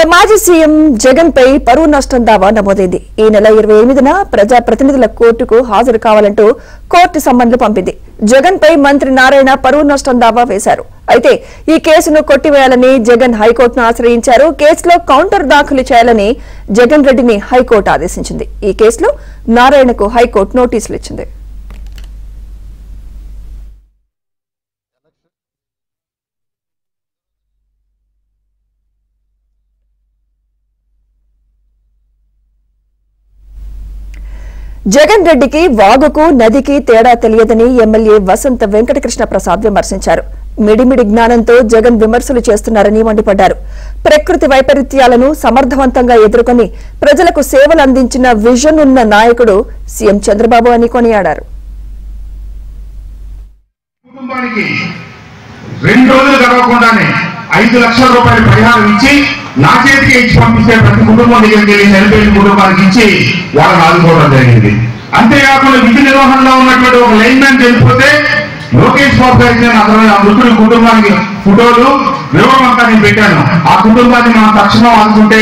మాజీ సీఎం జగన్ పై పరువు నష్టం దావా నమోదైంది. ఈ నెల 28న ప్రజాప్రతినిధుల కోర్టుకు హాజరు కావాలంటూ కోర్టు సమ్మన్లు పంపింది. జగన్ పై మంత్రి నారాయణ పరువు నష్టం దావా వేశారు. అయితే ఈ కేసును కొట్టివేయాలని జగన్ హైకోర్టును ఆశ్రయించారు. కేసులో కౌంటర్ దాఖలు చేయాలని జగన్ రెడ్డిని హైకోర్టు ఆదేశించింది. ఈ కేసులో నారాయణకు హైకోర్టు నోటీసులు ఇచ్చింది. జగన్ రెడ్డికి వాగుకు నదికి తేడా తెలియదని ఎమ్మెల్యే వసంత వెంకటకృష్ణ ప్రసాద్ విమర్శించారు. మిడిమిడి జ్ఞానంతో జగన్ విమర్శలు చేస్తున్నారని మండిపడ్డారు. ప్రకృతి వైపరీత్యాలను సమర్థవంతంగా ఎదుర్కొని ప్రజలకు సేవలు అందించిన విజన్ ఉన్న నాయకుడు సీఎం చంద్రబాబు అని కొనియాడారు. 2 రోజులు గడవకుండానే 5 లక్షల రూపాయల పరిహారం ఇచ్చి నా చేతికి ఇచ్చి పంపిస్తే ప్రతి కుటుంబం దగ్గరికి వెళ్ళి చనిపోయిన కుటుంబానికి ఇచ్చి వాళ్ళని ఆదుకోవడం జరిగింది. అంతేకాకుండా విధి నిర్వహణలో ఉన్నటువంటి ఒక లైన్ మ్యాన్ చనిపోతే లోకేష్ బాబు గారికి ఆ మృతుడి కుటుంబానికి ఫోటోలు వివరమంతా నేను పెట్టాను. ఆ కుటుంబాన్ని మనం తక్షణం ఆదుకుంటే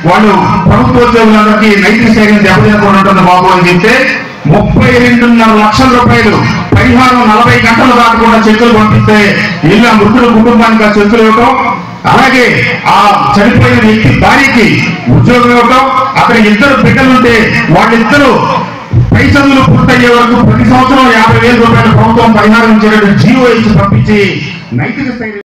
వాళ్ళు ప్రభుత్వోద్యోగులందరికీ నైతిక స్థైర్యం దెబ్బతినకుండా ఉంటుంది బాబు అని చెప్తే 32.5 లక్షల రూపాయలు పరిహారం 40 గంటలు దాటకుండా చెక్కులు పంపిస్తే ఇలా మృతుల కుటుంబానికి ఆ చెక్కులు ఇవ్వటం, అలాగే ఆ చనిపోయిన వ్యక్తి భార్యకి ఉద్యోగం ఇవ్వటం, అక్కడ 2 బిడ్డలుంటే వాళ్ళిద్దరూ పై చదువులు పూర్తయ్యే వరకు ప్రతి సంవత్సరం 50,000 రూపాయల ప్రభుత్వం పరిహారం ఇచ్చేటట్టు జీవో ఇచ్చి పంపించి నైతిక స్థైర్యం